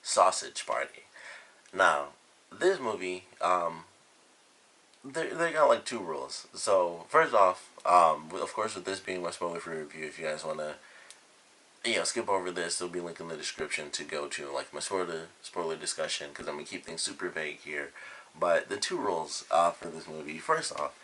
Sausage Party. Now, this movie, they got like two rules. So first off, of course, with this being my spoiler-free review, if you guys want to, skip over this, there'll be a link in the description to go to like my spoiler discussion because I'm gonna keep things super vague here. But the two rules for this movie. First off,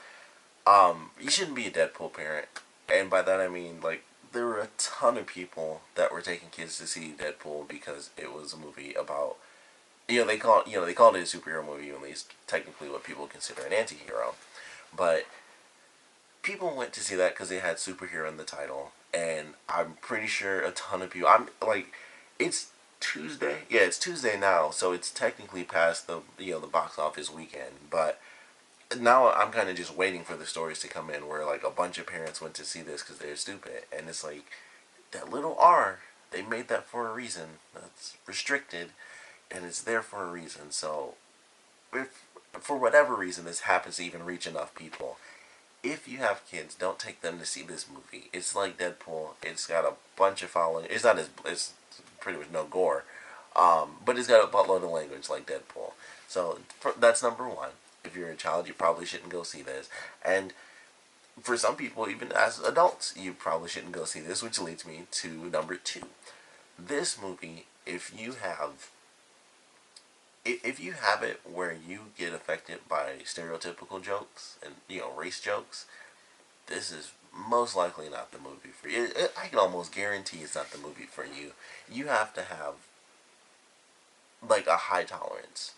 you shouldn't be a Deadpool parent, and by that I mean like there were a ton of people that were taking kids to see Deadpool because it was a movie about they called it a superhero movie, at least technically what people consider an anti-hero. But people went to see that because they had superhero in the title, and I'm pretty sure a ton of people. I'm like, it's Tuesday. Yeah, it's Tuesday now, so it's technically past the box office weekend. But now I'm kind of just waiting for the stories to come in where like a bunch of parents went to see this because they're stupid, and it's like that little R. They made that for a reason. That's restricted, and it's there for a reason. So, if for whatever reason this happens to even reach enough people, if you have kids, don't take them to see this movie. It's like Deadpool. It's got a bunch of following. It's not as it's pretty much no gore, but it's got a buttload of language like Deadpool. So that's number one. If you're a child, you probably shouldn't go see this. And for some people, even as adults, you probably shouldn't go see this, which leads me to number two. This movie, if you have it where you get affected by stereotypical jokes and race jokes, this is most likely not the movie for you. I can almost guarantee it's not the movie for you. You have to have like a high tolerance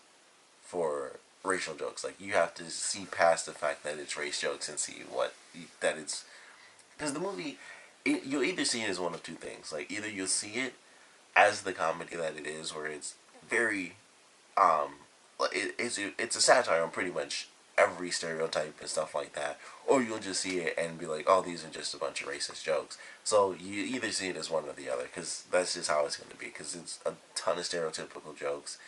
for racial jokes. Like you have to see past the fact that it's race jokes and see that it's because the movie. You'll either see it as one of two things. Like either you'll see it as the comedy that it is, where it's very um, it's a satire on pretty much every stereotype and stuff like that, or you'll just see it and be like, oh, these are just a bunch of racist jokes. So you either see it as one or the other, because that's just how it's going to be. Because it's a ton of stereotypical jokes.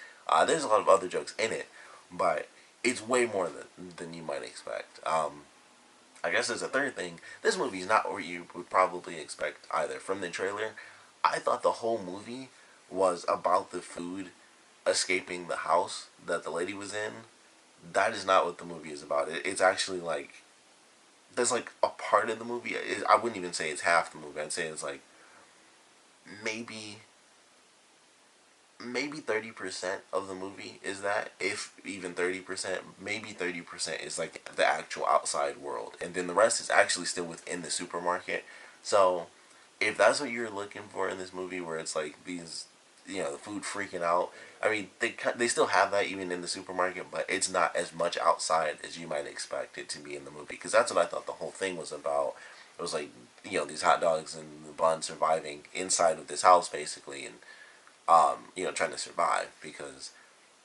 There's a lot of other jokes in it, but it's way more than you might expect. I guess there's a third thing. This movie's not what you would probably expect either. From the trailer, I thought the whole movie was about the food escaping the house that the lady was in. That is not what the movie is about. It's actually like there's like a part of the movie. I wouldn't even say it's half the movie. I'd say it's like maybe 30% of the movie is that, if even 30%, maybe 30% is like the actual outside world, and then the rest is actually still within the supermarket. So if that's what you're looking for in this movie, where it's like these, the food freaking out. I mean, they still have that even in the supermarket, but it's not as much outside as you might expect it to be in the movie. Because that's what I thought the whole thing was about. It was like these hot dogs and the bun surviving inside of this house basically, and trying to survive because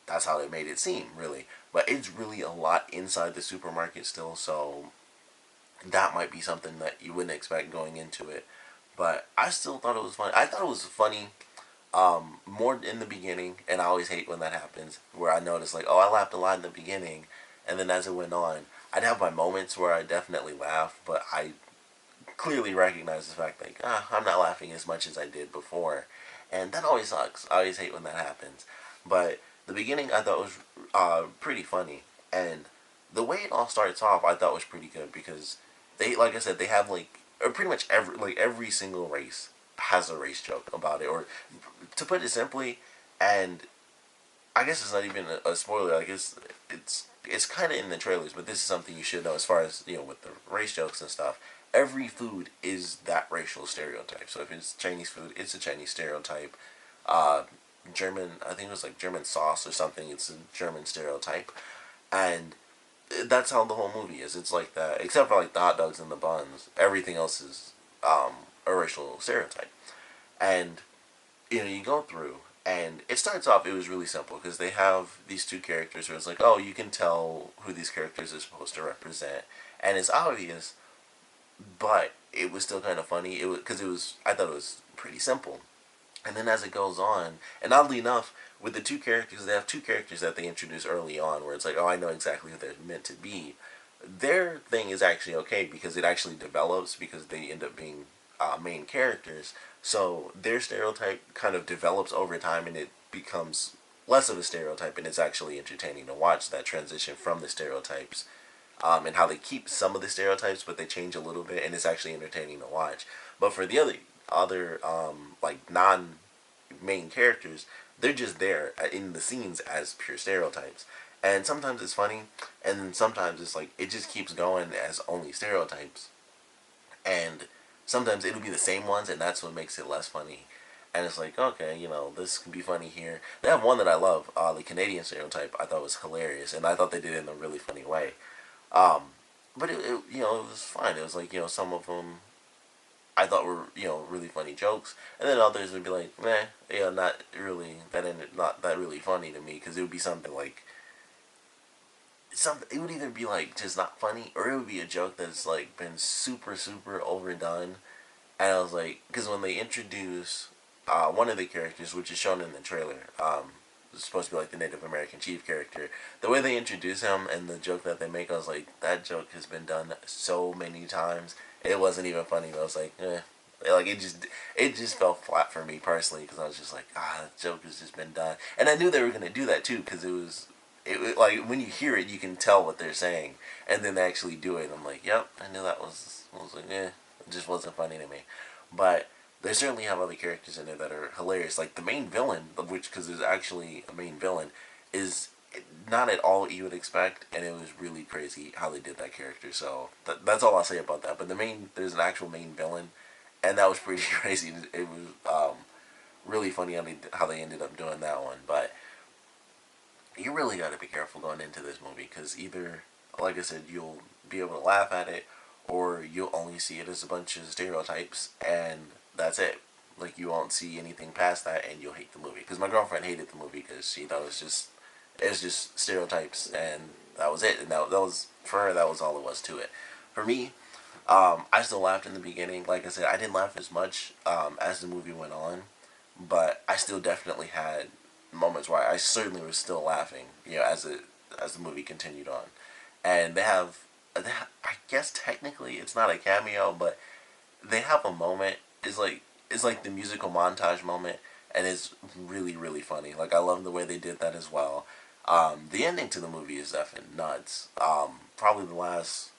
that's how they made it seem really. But it's really a lot inside the supermarket still, so that might be something that you wouldn't expect going into it. But I still thought it was funny. I thought it was funny more in the beginning, and I always hate when that happens, where I noticed like, oh, I laughed a lot in the beginning, and then as it went on, I'd have my moments where I definitely laugh, but I clearly recognize the fact like, I'm not laughing as much as I did before, and that always sucks. I always hate when that happens. But the beginning I thought was pretty funny, and the way it all starts off I thought was pretty good because they, like I said, they have like pretty much every single race has a race joke about it, or to put it simply, and I guess it's not even a spoiler. Like it's kind of in the trailers, but this is something you should know as far as with the race jokes and stuff. Every food is that racial stereotype. So if it's Chinese food, it's a Chinese stereotype. Uh, German, I think it was like German sauce or something. It's a German stereotype, and that's how the whole movie is. It's like that, except for like the hot dogs and the buns. Everything else is a racial stereotype, and you go through, and it starts off, it was really simple because they have these two characters where it's like, oh, you can tell who these characters are supposed to represent, and it's obvious, but it was still kind of funny. It was because I thought it was pretty simple, and then as it goes on, and oddly enough, with the two characters, they have two characters that they introduce early on where it's like, oh, I know exactly who they're meant to be. Their thing is actually okay because it actually develops because they end up being main characters. So their stereotype kind of develops over time, and it becomes less of a stereotype, and it's actually entertaining to watch that transition from the stereotypes, and how they keep some of the stereotypes, but they change a little bit, and it's actually entertaining to watch. But for the other like non main characters, they're just there in the scenes as pure stereotypes. And sometimes it's funny, and then sometimes it's like it just keeps going as only stereotypes. And sometimes it'll be the same ones, and that's what makes it less funny. And it's like, okay, this can be funny here. They have one that I love, the Canadian stereotype. I thought was hilarious, and I thought they did it in a really funny way. Um, but it was fine. It was like, some of them I thought were, really funny jokes, and then others would be like, meh, not really. That ended not that really funny to me, because it would be something like something. It would either be like just not funny, or it would be a joke that's like been super super overdone. And I was like, because when they introduce one of the characters, which is shown in the trailer, it's supposed to be like the Native American chief character. The way they introduce him and the joke that they make, I was like, that joke has been done so many times. It wasn't even funny. I was like, eh. Like it just fell flat for me personally, because I was just like, that joke has just been done. And I knew they were gonna do that too, because it like when you hear it, you can tell what they're saying, and then they actually do it. And I'm like, yep, I knew that was. I was like, it just wasn't funny to me. But they certainly have other characters in there that are hilarious. Like the main villain, of which, because there's actually a main villain, is not at all what you would expect, and it was really crazy how they did that character. So that's all I'll say about that. But there's an actual main villain, and that was pretty crazy. It was really funny how they ended up doing that one. But you really got to be careful going into this movie, because either, like I said, you'll be able to laugh at it, or you'll only see it as a bunch of stereotypes, and that's it. Like, you won't see anything past that, and you'll hate the movie. Because my girlfriend hated the movie because she thought it was just stereotypes, and that was it. And that was, for her, that was all it was to it. For me, I still laughed in the beginning. Like I said, I didn't laugh as much as the movie went on, but I still definitely had moments where I certainly was still laughing, as the movie continued on. And I guess technically it's not a cameo, but they have a moment. It's like the musical montage moment, and it's really really funny. Like, I love the way they did that as well. The ending to the movie is effing nuts. Probably the last,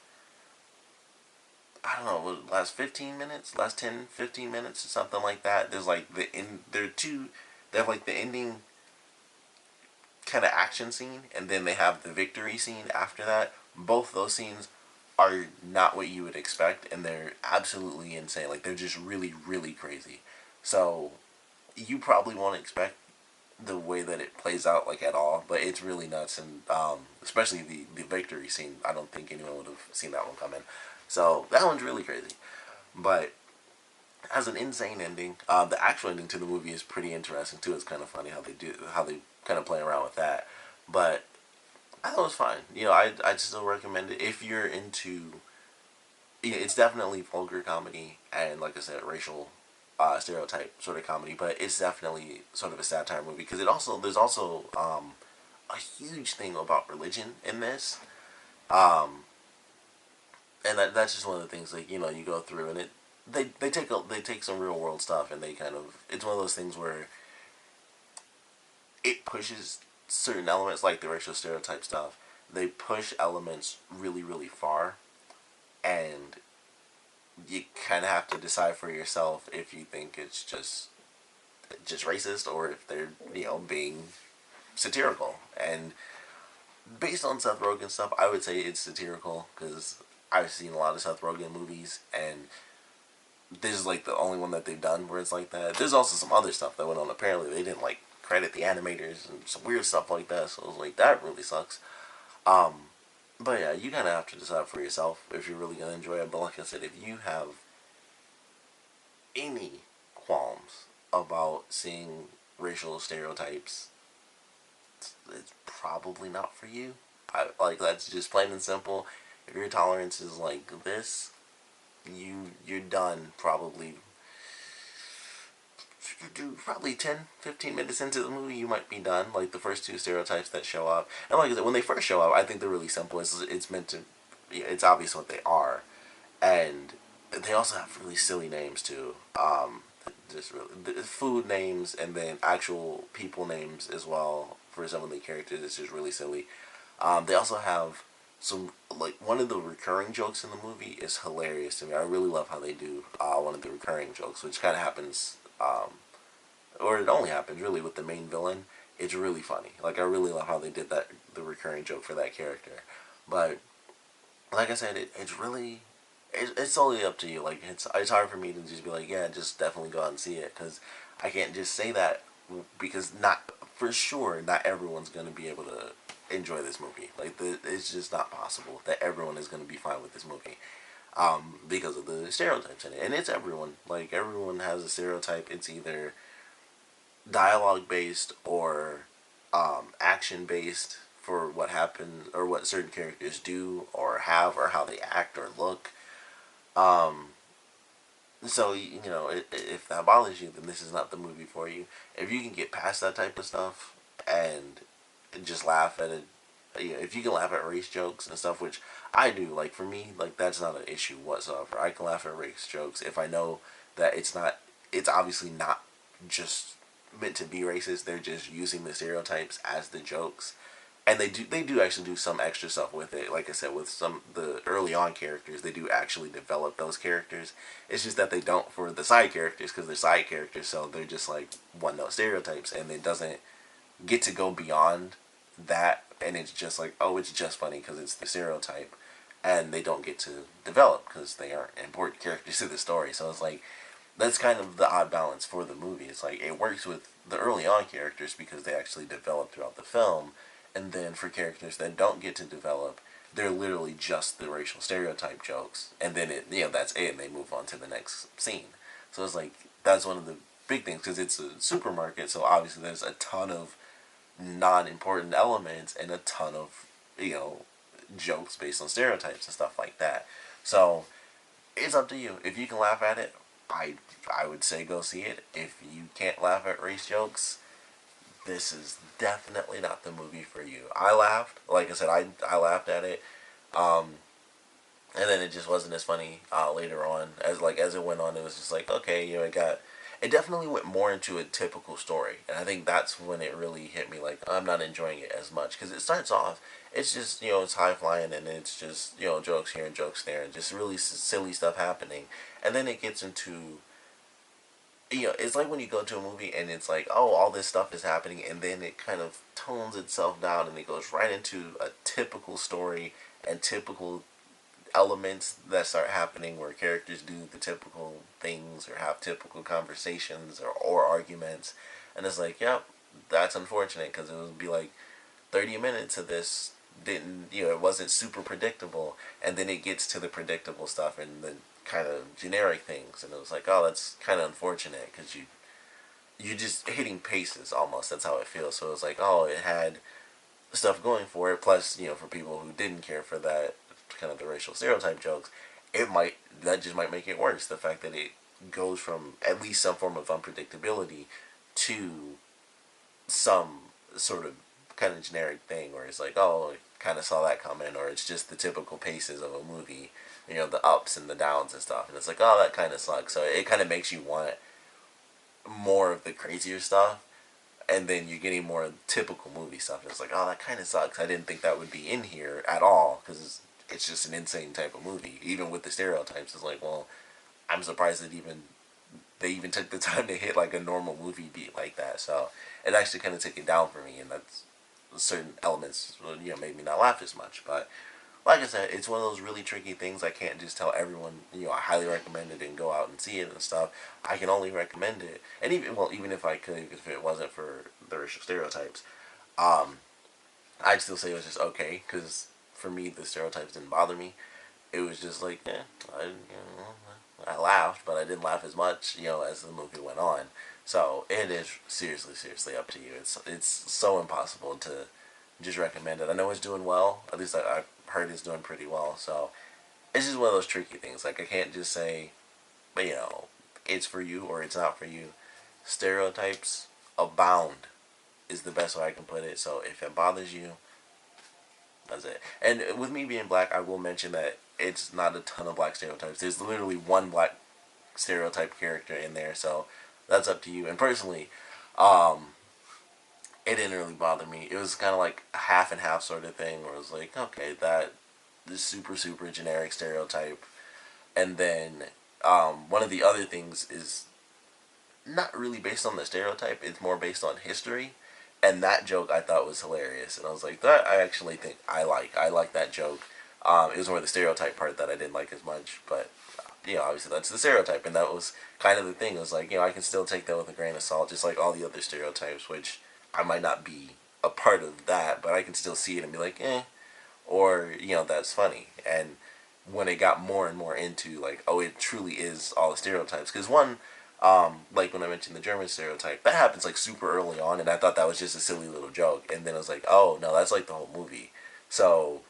I don't know, last 15 minutes, last 10, 15 minutes, or something like that. There's like they have like the ending kind of action scene, and then they have the victory scene after that. Both those scenes are not what you would expect, and they're absolutely insane. Like, they're just really, really crazy. So, you probably won't expect the way that it plays out, like, at all, but it's really nuts, and especially the victory scene. I don't think anyone would have seen that one coming. So, that one's really crazy. But has an insane ending. The actual ending to the movie is pretty interesting too. It's kind of funny how they kind of play around with that. But I thought it was fine. I'd still recommend it if you're into. It's definitely vulgar comedy, and, like I said, racial stereotype sort of comedy. But it's definitely sort of a satire movie, because there's also a huge thing about religion in this. Um, and that's just one of the things, like, you go through, and they take some real world stuff, and it's one of those things where it pushes certain elements, like the racial stereotype stuff. They push elements really really far, and you kind of have to decide for yourself if you think it's just racist, or if they're being satirical. And based on Seth Rogen stuff, I would say it's satirical, because I've seen a lot of Seth Rogen movies, and this is like the only one that they've done where it's like that. There's also some other stuff that went on. Apparently, they didn't like credit the animators and some weird stuff like that. So I was like, that really sucks. Um, but yeah, you kind of have to decide for yourself if you're really gonna enjoy it. But like I said, if you have any qualms about seeing racial stereotypes, it's probably not for you. That's just plain and simple. If your tolerance is like this, you're done probably 10, 15 minutes into the movie. You might be done. Like, the first two stereotypes that show up, and like I said, when they first show up, I think they're really simple. It's meant to, it's obvious what they are, and they also have really silly names too. just really the food names and then actual people names as well for some of the characters. It's just really silly. They also have some like one of the recurring jokes in the movie is hilarious to me. I really love how they do one of the recurring jokes, which kind of happens, or it only happens really with the main villain. It's really funny. Like I really love how they did that the recurring joke for that character. But like I said, it's really it's totally up to you. Like it's hard for me to just be like, yeah, just definitely go out and see it because I can't just say that because not for sure not everyone's gonna be able to enjoy this movie. Like it's just not possible that everyone is gonna be fine with this movie because of the stereotypes in it, and it's everyone. Like everyone has a stereotype. It's either dialogue based or action based for what happens or what certain characters do or have or how they act or look. Um, so if that bothers you, then this is not the movie for you. If you can get past that type of stuff and just laugh at it, if you can laugh at race jokes and stuff, which I do, like for me, like that's not an issue whatsoever. I can laugh at race jokes if I know that it's not. It's obviously not just meant to be racist. They're just using the stereotypes as the jokes, and they do actually do some extra stuff with it. Like I said, with some the early on characters, they do actually develop those characters. It's just that they don't for the side characters because they're side characters, so they're just like one note stereotypes, and it doesn't get to go beyond that. And it's just like, oh, it's just funny because it's the stereotype, and they don't get to develop because they aren't important characters to the story. So it's like that's kind of the odd balance for the movie. It's like it works with the early on characters because they actually develop throughout the film, and then for characters that don't get to develop, they're literally just the racial stereotype jokes, and then that's it, and they move on to the next scene. So it's like that's one of the big things because it's a supermarket, so obviously there's a ton of non-important elements and a ton of you know jokes based on stereotypes and stuff like that. So it's up to you. If you can laugh at it, I would say go see it. If you can't laugh at race jokes, this is definitely not the movie for you. I laughed, like I said, I laughed at it, um, and then it just wasn't as funny later on as it went on. It was just like okay, it definitely went more into a typical story, and I think that's when it really hit me. Like I'm not enjoying it as much because it starts off, it's just it's high flying and it's just jokes here and jokes there and just really silly stuff happening, and then it gets into it's like when you go to a movie and it's like, oh, all this stuff is happening, and then it kind of tones itself down and it goes right into a typical story and typical elements that start happening where characters do the typical things or have typical conversations or arguments. And it's like, yep, that's unfortunate because it would be like 30 minutes of this didn't, it wasn't super predictable. And then it gets to the predictable stuff and the kind of generic things. And it was like, oh, that's kind of unfortunate because you just hitting paces almost. That's how it feels. So it was like, oh, it had stuff going for it. Plus, for people who didn't care for that kind of the racial stereotype jokes, that just might make it worse. The fact that it goes from at least some form of unpredictability to some sort of kind of generic thing where it's like, oh, I kind of saw that coming, or it's just the typical paces of a movie, the ups and the downs and stuff, and it's like, oh, that kind of sucks. So it kind of makes you want more of the crazier stuff, and then you're getting more typical movie stuff. And it's like, oh, that kind of sucks. I didn't think that would be in here at all because it's just an insane type of movie. Even with the stereotypes, it's like, well, I'm surprised that they even took the time to hit like a normal movie beat like that. So it actually kind of took it down for me, and that's certain elements made me not laugh as much. But like I said, it's one of those really tricky things. I can't just tell everyone, I highly recommend it and go out and see it and stuff. I can only recommend it, and even if I could, if it wasn't for the racial stereotypes, um, I'd still say it was just okay because for me the stereotypes didn't bother me. It was just like, I laughed, but I didn't laugh as much, as the movie went on. So it is seriously, seriously up to you. It's so impossible to just recommend it. I know it's doing well. At least I've heard it's doing pretty well. So it's just one of those tricky things. Like I can't just say, it's for you or it's not for you. Stereotypes abound is the best way I can put it. So if it bothers you, that's it. And with me being black, I will mention that it's not a ton of black stereotypes. There's literally one black stereotype character in there. So that's up to you. And personally, um, it didn't really bother me. It was kind of like a half and half sort of thing, where it was like, okay, that this super super generic stereotype, and then one of the other things is not really based on the stereotype. It's more based on history, and that joke I thought was hilarious, and I was like, that I actually think I like that joke. It was more the stereotype part that I didn't like as much, but obviously that's the stereotype, and that was kind of the thing. It was like, I can still take that with a grain of salt, just like all the other stereotypes, which I might not be a part of that, but I can still see it and be like, or that's funny. And when it got more and more into like, oh, it truly is all the stereotypes, because one, like when I mentioned the German stereotype, that happens like super early on, and I thought that was just a silly little joke, and then I was like, oh no, that's like the whole movie. So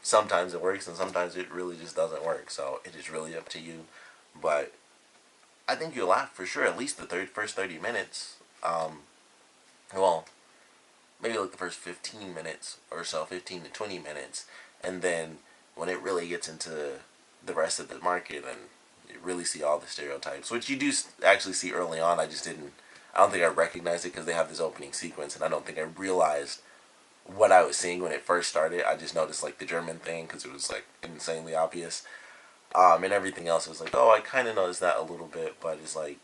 sometimes it works and sometimes it really just doesn't work. So it is really up to you. But I think you'll laugh for sure. At least the first 30 minutes. Well, maybe like the first 15 minutes or so, 15 to 20 minutes, and then when it really gets into the rest of the market, and you really see all the stereotypes, which you do actually see early on. I just didn't. I don't think I recognized it because they have this opening sequence, and I don't think I realized what I was seeing when it first started. I just noticed like the German thing because it was like insanely obvious. And everything else was like, oh, I kind of noticed that a little bit, but it's like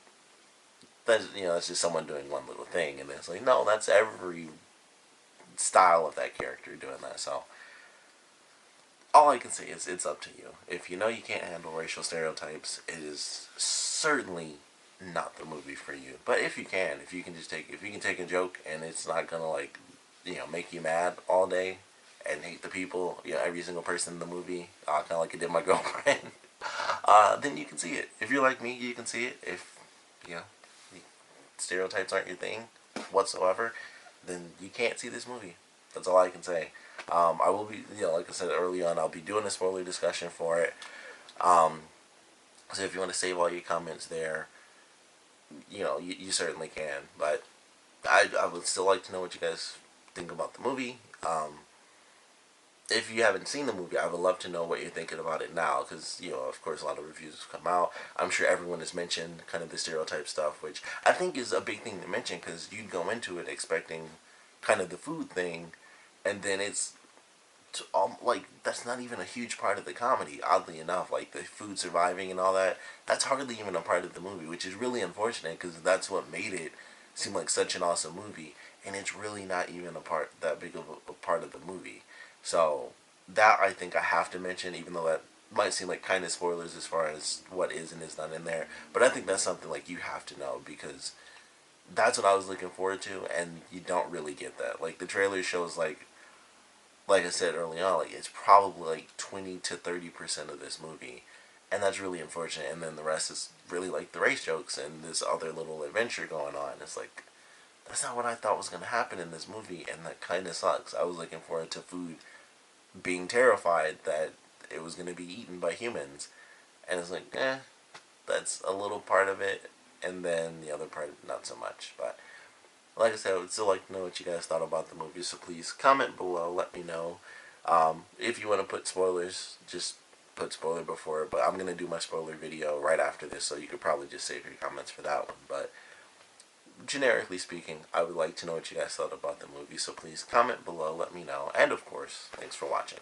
that's just someone doing one little thing, and it's like, no, that's every style of that character doing that. So all I can say is it's up to you. If you know you can't handle racial stereotypes, it is certainly not the movie for you. But if you can take a joke and it's not gonna like make you mad all day and hate the people, every single person in the movie, kind of like it did my girlfriend, then you can see it. If you're like me, you can see it. If you know stereotypes aren't your thing whatsoever, then you can't see this movie. That's all I can say. I will be, like I said early on, I'll be doing a spoiler discussion for it. So if you want to save all your comments there, you certainly can. But I would still like to know what you guys think about the movie. If you haven't seen the movie, I would love to know what you're thinking about it now, because of course, a lot of reviews have come out. I'm sure everyone has mentioned kind of the stereotype stuff, which I think is a big thing to mention, because you'd go into it expecting kind of the food thing, and then it's like that's not even a huge part of the comedy. Oddly enough, like the food surviving and all that, that's hardly even a part of the movie, which is really unfortunate because that's what made it seem like such an awesome movie, and it's really not even a part that big of a part of the movie. So that I think I have to mention, even though that might seem like kind of spoilers as far as what is and is not in there. But I think that's something like you have to know, because that's what I was looking forward to, and you don't really get that. Like the trailer shows like I said early on, like it's probably like 20 to 30% of this movie, and that's really unfortunate. And then the rest is really like the race jokes and this other little adventure going on. It's like that's not what I thought was gonna happen in this movie, and that kind of sucks. I was looking forward to food being terrified that it was gonna be eaten by humans, and it's like, that's a little part of it, and then the other part not so much. But like I said, I would still like to know what you guys thought about the movie, so please comment below, let me know. If you want to put spoilers, just put spoiler before it, but I'm going to do my spoiler video right after this, so you could probably just save your comments for that one. But generically speaking, I would like to know what you guys thought about the movie, so please comment below, let me know, and of course, thanks for watching.